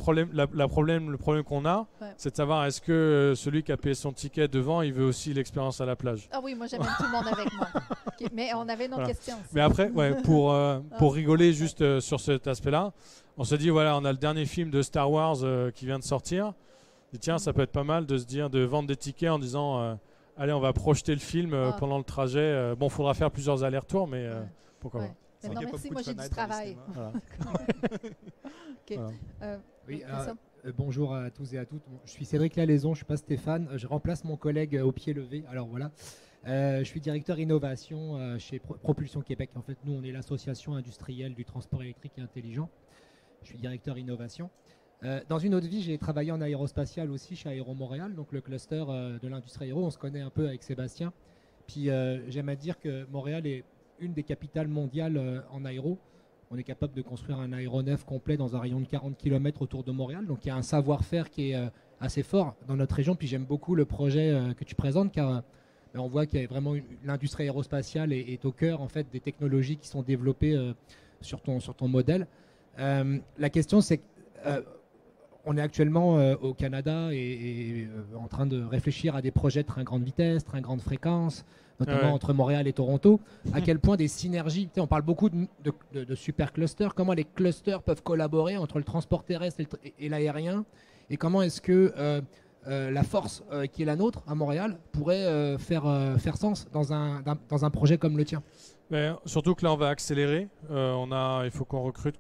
problème qu'on a, c'est de savoir est-ce que celui qui a payé son ticket devant, il veut aussi l'expérience à la plage. Ah oui, moi, j'amène tout le monde avec moi. Okay, mais on avait une autre question aussi. Mais après, pour rigoler juste sur cet aspect-là, on se dit, voilà, on a le dernier film de Star Wars qui vient de sortir. Et tiens, ça peut être pas mal de vendre des tickets en disant... allez, on va projeter le film pendant le trajet. Il faudra faire plusieurs allers-retours, mais pourquoi pas. Mais non, merci, moi j'ai du travail. Voilà. Okay. Voilà. Oui, bonjour à tous et à toutes. Je suis Cédric Lalaison, je ne suis pas Stéphane. Je remplace mon collègue au pied levé. Alors voilà, je suis directeur innovation chez Propulsion Québec. En fait, nous, on est l'association industrielle du transport électrique et intelligent. Je suis directeur innovation. Dans une autre vie, j'ai travaillé en aérospatial aussi chez Aéro Montréal, donc le cluster de l'industrie aéro. On se connaît un peu avec Sébastien. Puis j'aime à dire que Montréal est une des capitales mondiales en aéro. On est capable de construire un aéronef complet dans un rayon de 40 km autour de Montréal. Donc il y a un savoir-faire qui est assez fort dans notre région. Puis j'aime beaucoup le projet que tu présentes, car on voit qu'il y a vraiment l'industrie aérospatiale est au cœur en fait des technologies qui sont développées sur ton modèle. La question, c'est on est actuellement au Canada et en train de réfléchir à des projets de train grande vitesse, train grande fréquence, notamment entre Montréal et Toronto. À quel point des synergies, on parle beaucoup de super clusters, comment les clusters peuvent collaborer entre le transport terrestre et l'aérien, et comment est-ce que la force qui est la nôtre à Montréal pourrait faire sens dans un projet comme le tien. Mais surtout que là, on va accélérer. Il faut qu'on recrute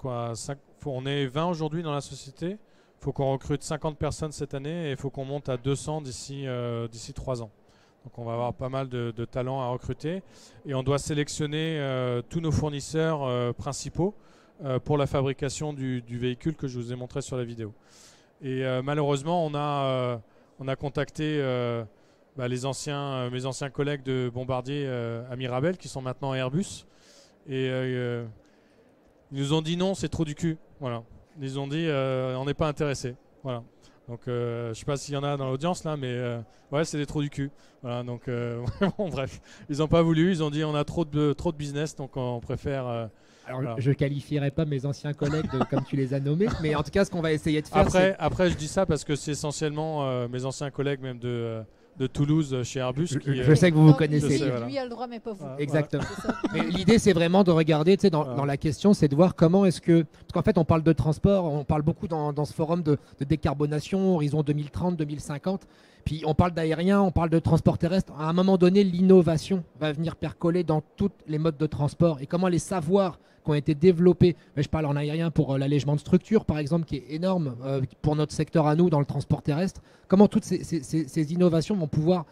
on est 20 aujourd'hui dans la société. Il faut qu'on recrute 50 personnes cette année et il faut qu'on monte à 200 d'ici 3 ans. Donc on va avoir pas mal de talents à recruter et on doit sélectionner tous nos fournisseurs principaux pour la fabrication du véhicule que je vous ai montré sur la vidéo. Et malheureusement, on a contacté mes anciens collègues de Bombardier à Mirabel, qui sont maintenant à Airbus. Et ils nous ont dit non, c'est trop du cul. Voilà. Ils ont dit on n'est pas intéressé. Voilà. Donc je ne sais pas s'il y en a dans l'audience là, mais ouais, c'est des trous du cul. Voilà. Donc bon, bref, ils n'ont pas voulu. Ils ont dit on a trop de business, donc on préfère. Alors, voilà. je qualifierais pas mes anciens collègues comme tu les as nommés, mais en tout cas, ce qu'on va essayer de faire, Après, je dis ça parce que c'est essentiellement mes anciens collègues même de Toulouse chez Airbus. Je sais que vous connaissez. sais, voilà. Lui a le droit, mais pas vous. Exactement. Voilà. Mais l'idée, c'est vraiment de regarder, tu sais, dans la question, c'est de voir comment est-ce que... Parce qu'en fait, on parle de transport, on parle beaucoup dans ce forum de décarbonation, horizon 2030, 2050. Puis on parle d'aérien, on parle de transport terrestre. À un moment donné, l'innovation va venir percoler dans tous les modes de transport. Et comment les savoirs qui ont été développés, mais je parle en aérien pour l'allègement de structure, par exemple, qui est énorme pour notre secteur à nous dans le transport terrestre, comment toutes ces innovations vont pouvoir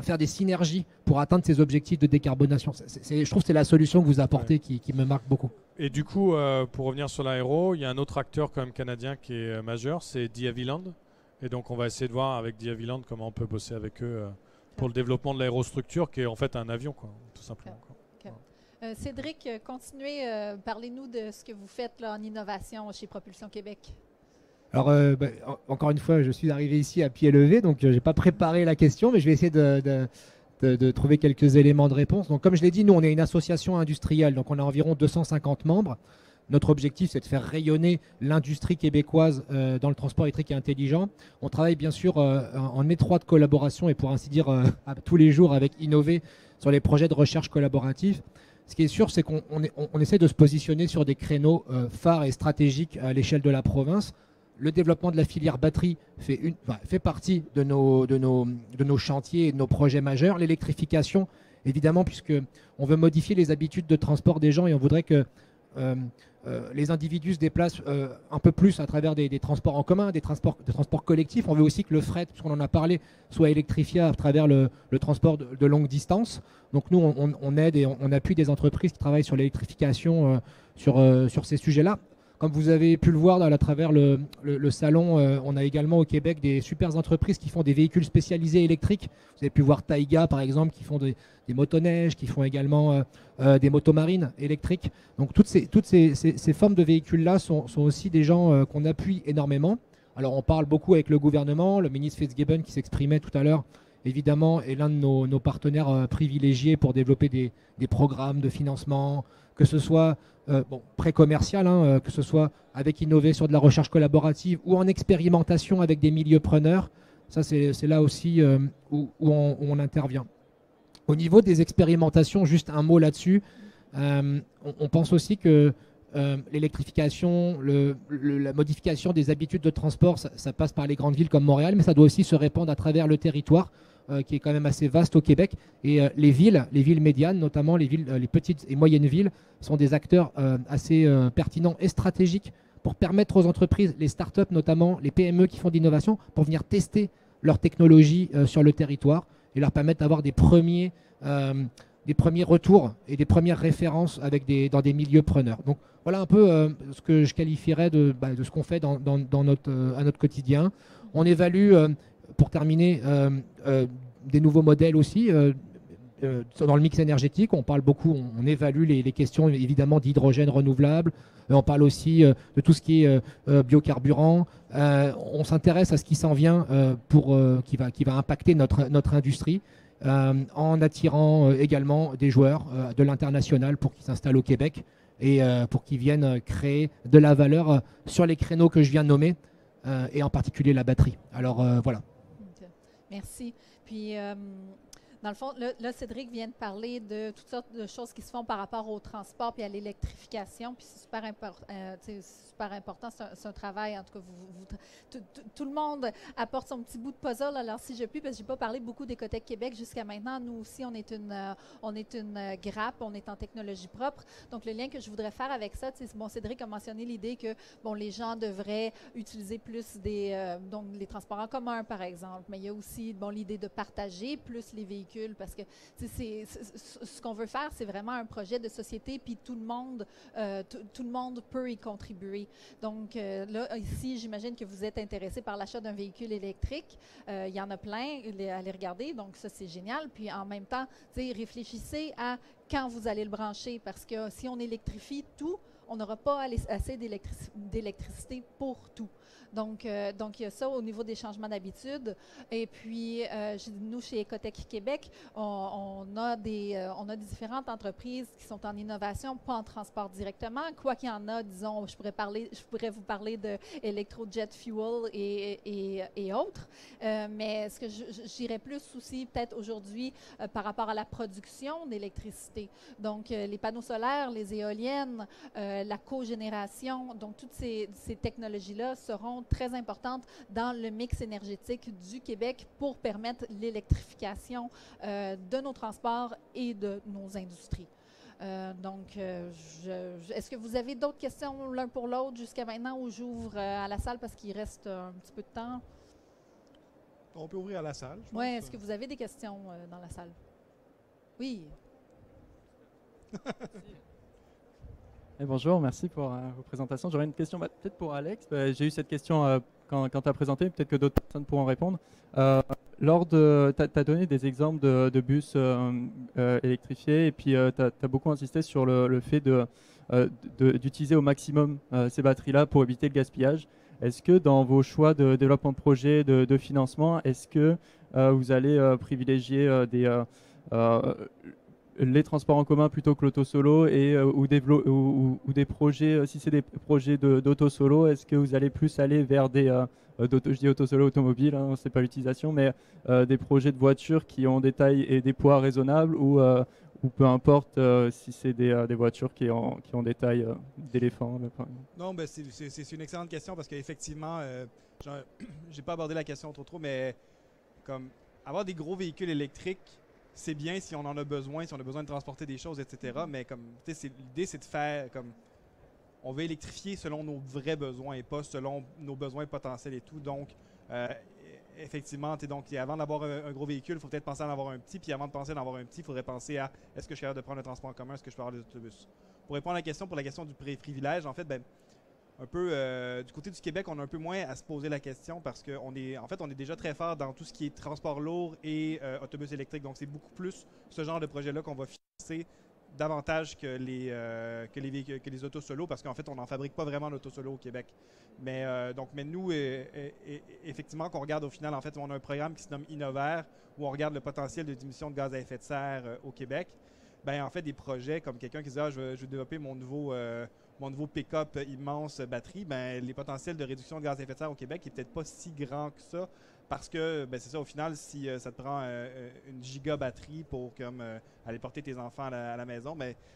faire des synergies pour atteindre ces objectifs de décarbonation. Je trouve que c'est la solution que vous apportez qui me marque beaucoup. Et du coup, pour revenir sur l'aéro, il y a un autre acteur quand même canadien qui est majeur, c'est The Havilland. Et donc on va essayer de voir avec The Havilland comment on peut bosser avec eux pour le développement de l'aérostructure, qui est en fait un avion, quoi, tout simplement. Okay. Cédric, continuez, parlez-nous de ce que vous faites là, en innovation chez Propulsion Québec. Alors, encore une fois, je suis arrivé ici à pied levé, donc je n'ai pas préparé la question, mais je vais essayer de trouver quelques éléments de réponse. Donc, comme je l'ai dit, nous, on est une association industrielle, donc on a environ 250 membres. Notre objectif, c'est de faire rayonner l'industrie québécoise dans le transport électrique et intelligent. On travaille bien sûr en étroite collaboration et pour ainsi dire tous les jours avec Innover sur les projets de recherche collaborative. Ce qui est sûr, c'est qu'on essaie de se positionner sur des créneaux phares et stratégiques à l'échelle de la province. Le développement de la filière batterie fait partie de nos chantiers et de nos projets majeurs. L'électrification, évidemment, puisqu'on veut modifier les habitudes de transport des gens et on voudrait que les individus se déplacent un peu plus à travers des transports en commun, des transports collectifs. On veut aussi que le fret, puisqu'on en a parlé, soit électrifié à travers le transport de longue distance. Donc nous, on aide et on appuie des entreprises qui travaillent sur l'électrification sur ces sujets-là. Comme vous avez pu le voir à travers le salon, on a également au Québec des super entreprises qui font des véhicules spécialisés électriques. Vous avez pu voir Taiga, par exemple, qui font des motoneiges, qui font également des motomarines électriques. Donc toutes ces formes de véhicules-là sont aussi des gens qu'on appuie énormément. Alors on parle beaucoup avec le gouvernement. Le ministre Fitzgibbon qui s'exprimait tout à l'heure, évidemment, est l'un de nos partenaires privilégiés pour développer des programmes de financement, que ce soit pré-commercial, que ce soit avec Innover sur de la recherche collaborative ou en expérimentation avec des milieux preneurs. Ça, c'est là aussi où on intervient. Au niveau des expérimentations, juste un mot là-dessus, on pense aussi que l'électrification, la modification des habitudes de transport, ça passe par les grandes villes comme Montréal, mais ça doit aussi se répandre à travers le territoire, qui est quand même assez vaste au Québec. Et les villes médianes, notamment les petites et moyennes villes, sont des acteurs assez pertinents et stratégiques pour permettre aux entreprises, les startups notamment, les PME qui font de l'innovation, pour venir tester leur technologie sur le territoire et leur permettre d'avoir des premiers retours et des premières références dans des milieux preneurs. Donc voilà un peu ce que je qualifierais de ce qu'on fait à notre quotidien. On évalue, pour terminer, des nouveaux modèles aussi. Dans le mix énergétique, on parle beaucoup, on évalue les questions évidemment d'hydrogène renouvelable. On parle aussi de tout ce qui est biocarburant. On s'intéresse à ce qui s'en vient qui va impacter notre industrie. En attirant également des joueurs de l'international pour qu'ils s'installent au Québec et pour qu'ils viennent créer de la valeur sur les créneaux que je viens de nommer et en particulier la batterie. Alors voilà. Okay. Merci. Puis dans le fond, là, Cédric vient de parler de toutes sortes de choses qui se font par rapport au transport puis à l'électrification. Puis c'est super important. C'est un travail, en tout cas, tout le monde apporte son petit bout de puzzle. Alors, si je puis, parce que je n'ai pas parlé beaucoup d'Écotech Québec jusqu'à maintenant, nous aussi, on est une grappe, on est en technologie propre. Donc, le lien que je voudrais faire avec ça, Cédric a mentionné l'idée que les gens devraient utiliser plus donc les transports en commun, par exemple. Mais il y a aussi l'idée de partager plus les véhicules véhicules, parce que ce qu'on veut faire, c'est vraiment un projet de société, puis tout le monde peut y contribuer. Donc là, ici, j'imagine que vous êtes intéressé par l'achat d'un véhicule électrique. Il y en a plein à les regarder, donc ça, c'est génial. Puis en même temps, réfléchissez à quand vous allez le brancher, parce que si on électrifie tout, on n'aura pas assez d'électricité pour tout. Donc, il y a ça au niveau des changements d'habitude. Et puis, nous, chez Ecotech Québec, on a différentes entreprises qui sont en innovation, pas en transport directement. Quoi qu'il y en a, disons, je pourrais vous parler de Electrojet Fuel et autres. Mais ce que j'irais plus aussi, peut-être aujourd'hui, par rapport à la production d'électricité. Donc, les panneaux solaires, les éoliennes, la cogénération, donc toutes ces technologies-là seront très importantes dans le mix énergétique du Québec pour permettre l'électrification de nos transports et de nos industries. Est-ce que vous avez d'autres questions l'un pour l'autre jusqu'à maintenant, ou j'ouvre à la salle parce qu'il reste un petit peu de temps? On peut ouvrir à la salle. Oui, est-ce que vous avez des questions dans la salle? Oui. Bonjour, merci pour vos présentations. J'aurais une question peut-être pour Alex. J'ai eu cette question quand tu as présenté, peut-être que d'autres personnes pourront répondre. Tu as donné des exemples de bus électrifiés, et puis tu as beaucoup insisté sur le fait d'utiliser au maximum ces batteries-là pour éviter le gaspillage. Est-ce que dans vos choix de développement de projet, de financement, est-ce que vous allez privilégier les transports en commun plutôt que l'auto-solo, ou des projets, si c'est des projets d'auto-solo, est-ce que vous allez plus aller vers je dis auto-solo automobile, hein, c'est pas l'utilisation, mais des projets de voitures qui ont des tailles et des poids raisonnables, ou peu importe si c'est des voitures qui ont des tailles d'éléphants? Non, c'est une excellente question, parce qu'effectivement, j'ai pas abordé la question trop, mais comme avoir des gros véhicules électriques, c'est bien si on en a besoin, si on a besoin de transporter des choses, etc. Mais comme l'idée, c'est de faire comme on veut électrifier selon nos vrais besoins et pas selon nos besoins potentiels et tout. Donc, effectivement, donc avant d'avoir un gros véhicule, il faut peut-être penser à en avoir un petit. Puis avant de penser à en avoir un petit, il faudrait penser à est-ce que je suis capable de prendre le transport en commun, est-ce que je peux avoir des autobus. Pour répondre à la question, pour la question du privilège, en fait, un peu du côté du Québec, on a un peu moins à se poser la question, parce qu'on est déjà très fort dans tout ce qui est transport lourd et autobus électriques. Donc, c'est beaucoup plus ce genre de projet-là qu'on va financer davantage que les autos solo, parce qu'en fait, on n'en fabrique pas vraiment d'autos solo au Québec. Mais nous, effectivement, qu'on regarde au final, en fait, on a un programme qui se nomme Innovaire, où on regarde le potentiel de diminution de gaz à effet de serre au Québec. En fait, des projets comme quelqu'un qui dit je veux développer mon nouveau pick-up immense batterie, les potentiels de réduction de gaz à effet de serre au Québec n'est peut-être pas si grand que ça, parce que c'est ça, au final, si ça te prend une giga batterie pour aller porter tes enfants à la maison,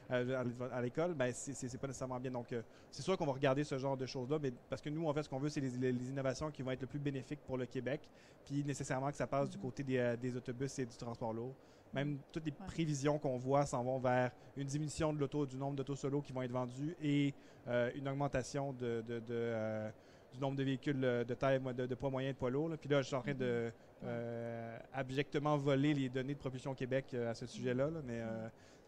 à l'école, c'est pas nécessairement bien. Donc, c'est sûr qu'on va regarder ce genre de choses-là, mais parce que nous, en fait, ce qu'on veut, c'est les innovations qui vont être le plus bénéfiques pour le Québec, puis nécessairement que ça passe du côté des autobus et du transport lourd. Même toutes les prévisions qu'on voit s'en vont vers une diminution du nombre d'autos solo qui vont être vendus, et une augmentation du nombre de véhicules de taille de poids moyen et de poids lourd. Puis là, je suis en train de abjectement voler les données de Propulsion Québec à ce sujet-là. Mais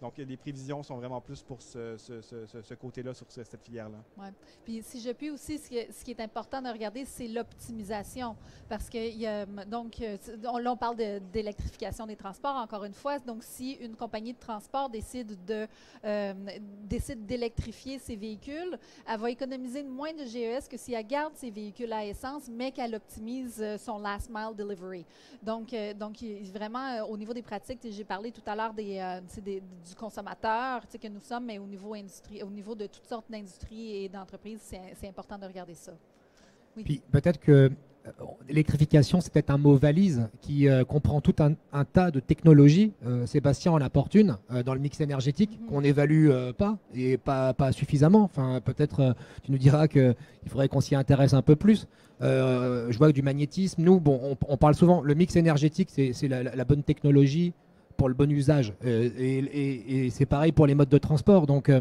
donc, les prévisions sont vraiment plus pour ce côté-là, sur cette filière-là. Oui. Puis si je puis aussi, ce qui est important de regarder, c'est l'optimisation. Parce que, on parle d'électrification des transports, encore une fois. Donc, si une compagnie de transport décide d'électrifier ses véhicules, elle va économiser moins de GES que si elle garde ses véhicules à essence, mais qu'elle optimise son last mile delivery. Donc vraiment, au niveau des pratiques, j'ai parlé tout à l'heure du consommateur que nous sommes, mais au niveau de toutes sortes d'industries et d'entreprises, c'est important de regarder ça. Oui. Puis peut-être que l'électrification, c'est peut-être un mot valise qui comprend tout un tas de technologies. Sébastien en apporte une dans le mix énergétique qu'on n'évalue pas, et pas suffisamment. Enfin, peut-être tu nous diras qu'il faudrait qu'on s'y intéresse un peu plus. Je vois que du magnétisme, nous, on parle souvent, le mix énergétique, c'est la bonne technologie pour le bon usage. Et c'est pareil pour les modes de transport. Donc,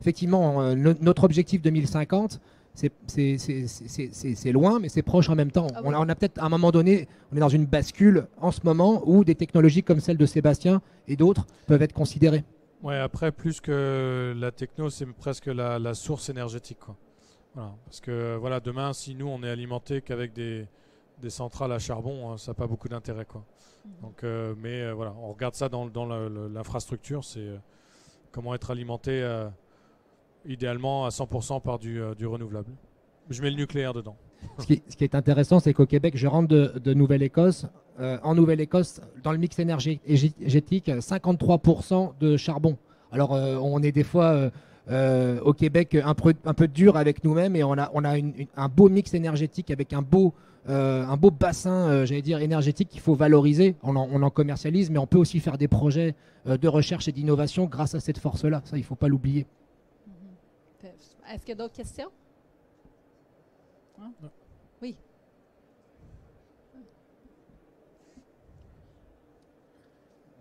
effectivement, notre objectif 2050, c'est loin, mais c'est proche en même temps. Ah On oui. a peut-être à un moment donné, on est dans une bascule en ce moment où des technologies comme celle de Sébastien et d'autres peuvent être considérées. Ouais, après, plus que la techno, c'est presque la source énergétique, quoi. Voilà. Parce que voilà, demain, si nous, on est alimenté qu'avec des centrales à charbon, ça n'a pas beaucoup d'intérêt, quoi. Donc, voilà, on regarde ça dans l'infrastructure, c'est comment être alimenté idéalement à 100% par du renouvelable. Je mets le nucléaire dedans. Ce qui est intéressant, c'est qu'au Québec, je rentre de Nouvelle-Écosse. En Nouvelle-Écosse, dans le mix énergétique, 53% de charbon. Alors, on est des fois au Québec un peu dur avec nous-mêmes et on a un beau mix énergétique avec un beau bassin, j'allais dire, énergétique qu'il faut valoriser. On en commercialise, mais on peut aussi faire des projets de recherche et d'innovation grâce à cette force-là. Ça, il ne faut pas l'oublier. Est-ce qu'il y a d'autres questions? Hein? Oui.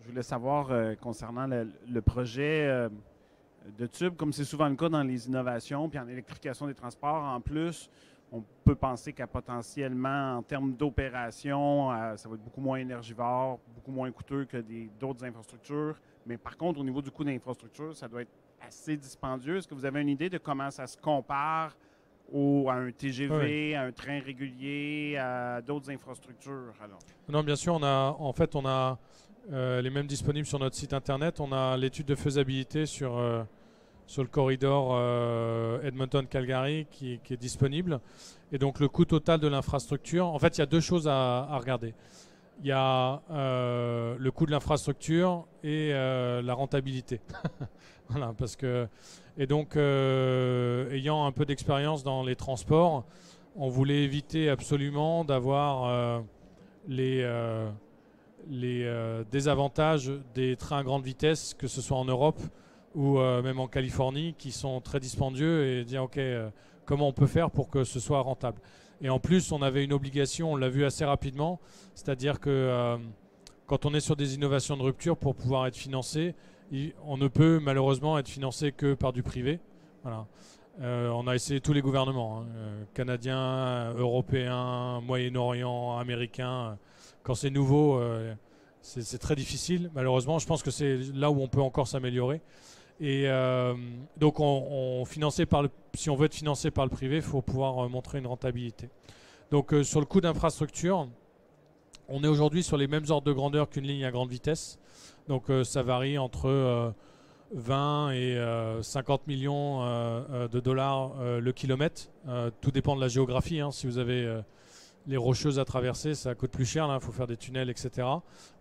Je voulais savoir concernant le projet de tube, comme c'est souvent le cas dans les innovations, puis en électrification des transports, en plus, on peut penser qu'à potentiellement, en termes d'opération, ça va être beaucoup moins énergivore, beaucoup moins coûteux que d'autres infrastructures. Mais par contre, au niveau du coût d'infrastructure, ça doit être assez dispendieux. Est-ce que vous avez une idée de comment ça se compare à un TGV, Oui. à un train régulier, à d'autres infrastructures? Alors? Non, bien sûr, on a les mêmes disponibles sur notre site internet. On a l'étude de faisabilité sur le corridor Edmonton-Calgary qui est disponible. Et donc le coût total de l'infrastructure, en fait, il y a deux choses à regarder. Il y a le coût de l'infrastructure et la rentabilité. Voilà, et donc, ayant un peu d'expérience dans les transports, on voulait éviter absolument d'avoir les désavantages des trains à grande vitesse, que ce soit en Europe ou même en Californie, qui sont très dispendieux, et dire ok, comment on peut faire pour que ce soit rentable. Et en plus, on avait une obligation, on l'a vu assez rapidement, c'est-à-dire que quand on est sur des innovations de rupture, pour pouvoir être financé, on ne peut malheureusement être financé que par du privé. Voilà. On a essayé tous les gouvernements, hein, canadiens, européens, Moyen-Orient, américains. Quand c'est nouveau, c'est très difficile. Malheureusement, je pense que c'est là où on peut encore s'améliorer. Et donc, si on veut être financé par le privé, il faut pouvoir montrer une rentabilité. Donc, sur le coût d'infrastructure, on est aujourd'hui sur les mêmes ordres de grandeur qu'une ligne à grande vitesse. Donc, ça varie entre 20 et 50 millions de dollars le kilomètre. Tout dépend de la géographie. Hein. Si vous avez les Rocheuses à traverser, ça coûte plus cher. Il faut faire des tunnels, etc.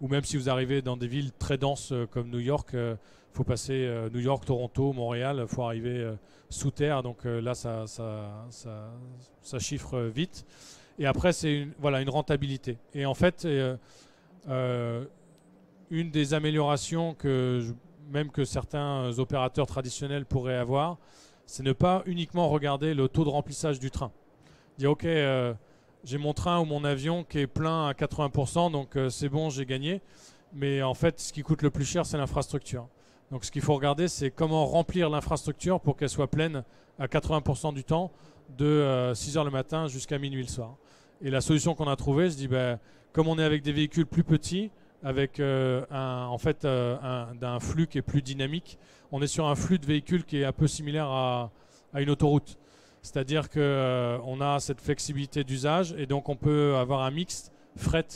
Ou même si vous arrivez dans des villes très denses comme New York, il faut passer New York, Toronto, Montréal, il faut arriver sous terre. Donc là, ça chiffre vite. Et après, c'est une rentabilité. Et en fait, une des améliorations même que certains opérateurs traditionnels pourraient avoir, c'est ne pas uniquement regarder le taux de remplissage du train. Dire ok, j'ai mon train ou mon avion qui est plein à 80%, donc c'est bon, j'ai gagné. Mais en fait, ce qui coûte le plus cher, c'est l'infrastructure. Donc ce qu'il faut regarder, c'est comment remplir l'infrastructure pour qu'elle soit pleine à 80% du temps, de 6h le matin jusqu'à minuit le soir. Et la solution qu'on a trouvée, je dis, comme on est avec des véhicules plus petits, avec d'un flux qui est plus dynamique, on est sur un flux de véhicules qui est un peu similaire à une autoroute. C'est-à-dire qu'on a cette flexibilité d'usage et donc on peut avoir un mix fret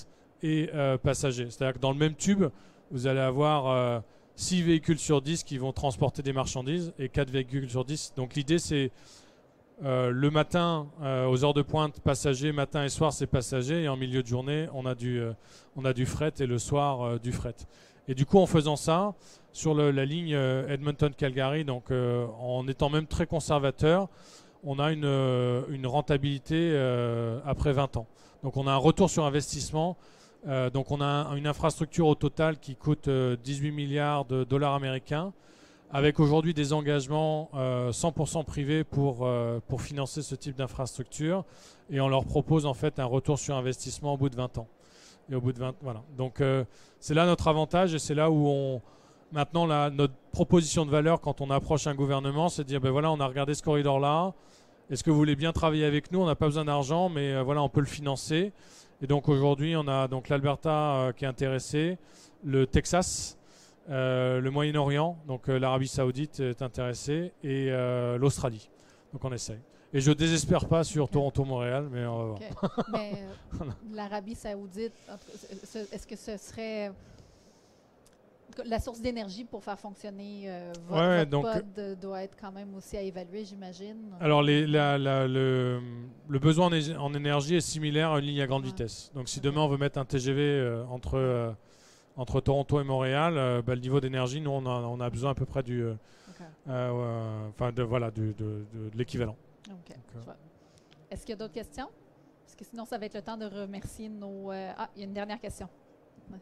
et passager. C'est-à-dire que dans le même tube, vous allez avoir 6 véhicules sur 10 qui vont transporter des marchandises et 4 véhicules sur 10. Donc l'idée, c'est le matin, aux heures de pointe, passager, matin et soir, c'est passager. Et en milieu de journée, on a du fret et le soir, du fret. Et du coup, en faisant ça, sur la ligne Edmonton-Calgary, donc en étant même très conservateur, on a une rentabilité après 20 ans. Donc on a un retour sur investissement. Donc on a une infrastructure au total qui coûte 18 milliards de dollars américains, avec aujourd'hui des engagements 100% privés pour financer ce type d'infrastructure. Et on leur propose en fait un retour sur investissement au bout de 20 ans. Et au bout de 20, voilà. Donc c'est là notre avantage et c'est là où notre proposition de valeur quand on approche un gouvernement, c'est de dire voilà, on a regardé ce corridor-là. est-ce que vous voulez bien travailler avec nous? On n'a pas besoin d'argent, mais voilà, on peut le financer. Et donc aujourd'hui, on a donc l'Alberta qui est intéressé, le Texas, le Moyen-Orient, donc l'Arabie Saoudite est intéressée, et l'Australie. Donc on essaye. Et je désespère pas sur Toronto-Montréal, mais on va voir. OK. Mais l'Arabie Saoudite, est-ce que ce serait la source d'énergie pour faire fonctionner votre donc, pod doit être quand même aussi à évaluer, j'imagine? Alors le besoin en énergie est similaire à une ligne à grande vitesse. Donc si demain on veut mettre un TGV entre Toronto et Montréal, le niveau d'énergie, nous on a besoin à peu près de l'équivalent. OK. Est-ce qu'il y a d'autres questions? Parce que sinon, ça va être le temps de remercier nos... il y a une dernière question. Ouais.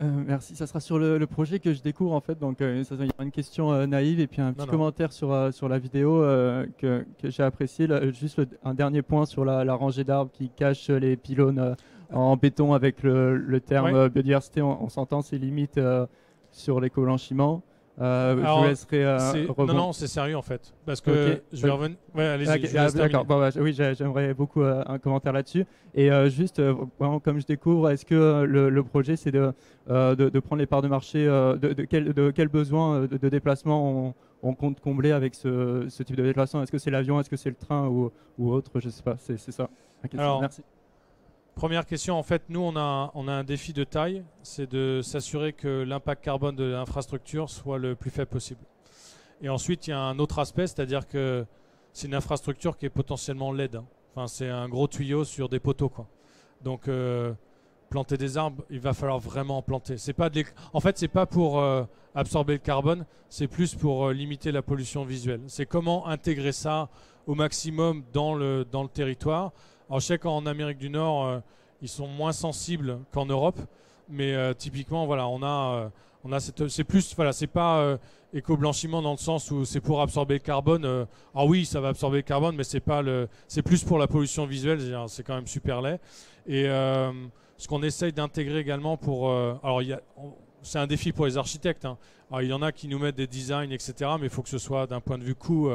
Merci. Ça sera sur le projet que je découvre en fait. Donc, il y aura une question naïve et puis un petit commentaire sur la vidéo que j'ai apprécié. Juste un dernier point sur la rangée d'arbres qui cache les pylônes en béton avec le terme biodiversité. On s'entend, c'est limite sur l'éco-blanchiment. Alors, je laisserai non, c'est sérieux en fait. Parce que je vais revenir. Ouais, allez-y. D'accord. Bon, oui, j'aimerais beaucoup un commentaire là-dessus. Et juste, vraiment, comme je découvre, est-ce que le projet, c'est de prendre les parts de marché, de quel besoin de déplacement on compte combler avec ce type de déplacement? Est-ce que c'est l'avion, est-ce que c'est le train ou autre? Je ne sais pas. C'est ça la question. Alors, merci. Première question, en fait, nous, on a un défi de taille, c'est de s'assurer que l'impact carbone de l'infrastructure soit le plus faible possible. Et ensuite, il y a un autre aspect, c'est-à-dire que c'est une infrastructure qui est potentiellement LED. Hein. Enfin, c'est un gros tuyau sur des poteaux, quoi. Donc, planter des arbres, il va falloir vraiment en planter. En fait, c'est pas pour absorber le carbone, c'est plus pour limiter la pollution visuelle. C'est comment intégrer ça au maximum dans le territoire. Alors, je sais qu'en Amérique du Nord, ils sont moins sensibles qu'en Europe, mais typiquement, voilà, on a c'est plus, voilà, c'est pas éco-blanchiment dans le sens où c'est pour absorber le carbone. Ah oui, ça va absorber le carbone, mais c'est plus pour la pollution visuelle. C'est quand même super laid. Et ce qu'on essaye d'intégrer également alors c'est un défi pour les architectes. Hein. Alors, il y en a qui nous mettent des designs, etc., mais il faut que ce soit d'un point de vue coût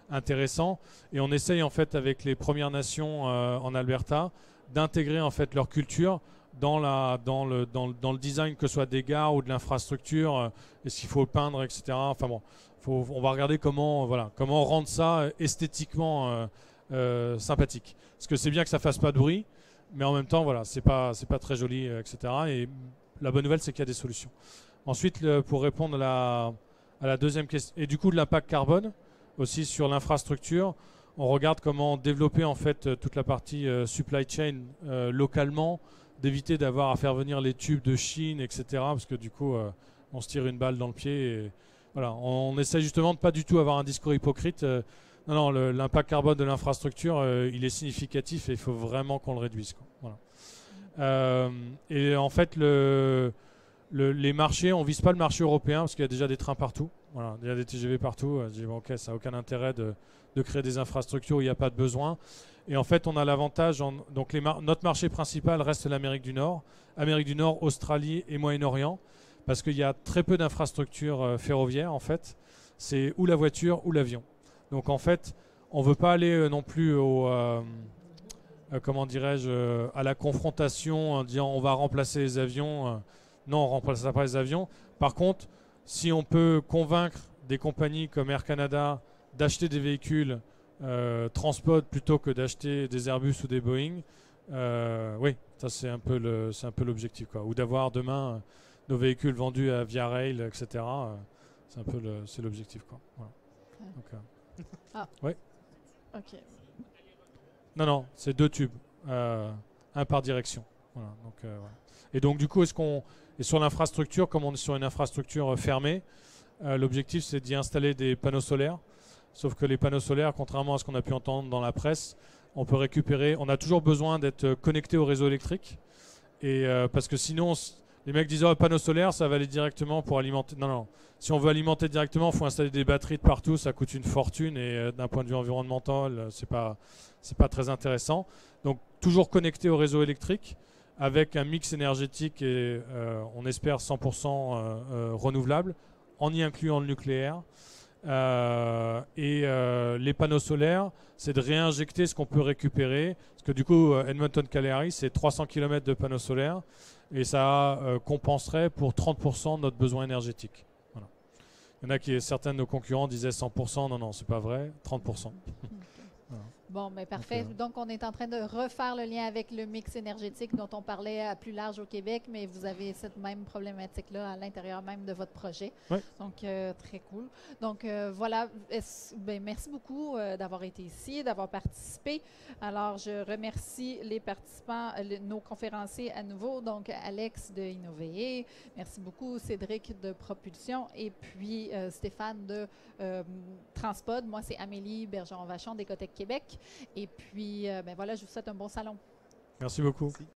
intéressant, et on essaye en fait avec les Premières Nations en Alberta d'intégrer en fait leur culture dans le design, que ce soit des gares ou de l'infrastructure, est-ce qu'il faut le peindre, etc. Enfin bon, on va regarder comment rendre ça esthétiquement sympathique, parce que c'est bien que ça fasse pas de bruit, mais en même temps voilà, c'est pas très joli, etc. Et la bonne nouvelle, c'est qu'il y a des solutions. Ensuite, pour répondre à la deuxième question, et du coup de l'impact carbone aussi sur l'infrastructure, on regarde comment développer en fait toute la partie supply chain localement, d'éviter d'avoir à faire venir les tubes de Chine, etc. Parce que du coup, on se tire une balle dans le pied. Et, voilà, on essaie justement de pas du tout avoir un discours hypocrite. Non, l'impact carbone de l'infrastructure, il est significatif et il faut vraiment qu'on le réduise, quoi. Voilà. Et en fait, les marchés, on vise pas le marché européen parce qu'il y a déjà des trains partout. Voilà, il y a des TGV partout. Je dis, bon, ok, ça n'a aucun intérêt de créer des infrastructures où il n'y a pas de besoin. Et en fait, on a l'avantage, donc notre marché principal reste l'Amérique du Nord. Amérique du Nord, Australie et Moyen-Orient, parce qu'il y a très peu d'infrastructures ferroviaires, en fait. C'est ou la voiture ou l'avion. Donc en fait, on ne veut pas aller non plus comment dirais-je, à la confrontation en disant on va remplacer les avions. Non, on ne remplacera pas les avions. Par contre, si on peut convaincre des compagnies comme Air Canada d'acheter des véhicules Transpod plutôt que d'acheter des Airbus ou des Boeing, oui, ça c'est un peu l'objectif, quoi. Ou d'avoir demain nos véhicules vendus à Via Rail, etc. C'est un peu l'objectif, quoi. Voilà. Donc, oui. Ok. Non, c'est 2 tubes, un par direction. Voilà, donc, voilà. Et donc du coup, et sur l'infrastructure, comme on est sur une infrastructure fermée, l'objectif c'est d'y installer des panneaux solaires. Sauf que les panneaux solaires, contrairement à ce qu'on a pu entendre dans la presse, on a toujours besoin d'être connecté au réseau électrique. Et parce que sinon, les mecs disent panneaux solaires, ça va aller directement pour alimenter. Non. Si on veut alimenter directement, il faut installer des batteries de partout, ça coûte une fortune et d'un point de vue environnemental, c'est pas très intéressant. Donc toujours connecté au réseau électrique avec un mix énergétique et on espère 100% renouvelable, en y incluant le nucléaire. Les panneaux solaires, c'est de réinjecter ce qu'on peut récupérer. Parce que du coup, Edmonton-Caléari, c'est 300 km de panneaux solaires. Et ça compenserait pour 30% de notre besoin énergétique. Voilà. Il y en a qui, certains de nos concurrents disaient 100%. Non, non, c'est pas vrai. 30%. Voilà. Bon, mais parfait. Donc, on est en train de refaire le lien avec le mix énergétique dont on parlait à plus large au Québec, mais vous avez cette même problématique-là à l'intérieur même de votre projet. Ouais. Donc, très cool. Donc, voilà. Merci beaucoup d'avoir été ici, d'avoir participé. Alors, je remercie les participants, nos conférenciers à nouveau. Donc, Alex de Innovee. Merci beaucoup, Cédric de Propulsion. Et puis, Stéphane de Transpod. Moi, c'est Amélie Bergeron-Vachon d'Écotech Québec. Et puis, voilà, je vous souhaite un bon salon. Merci beaucoup. Merci.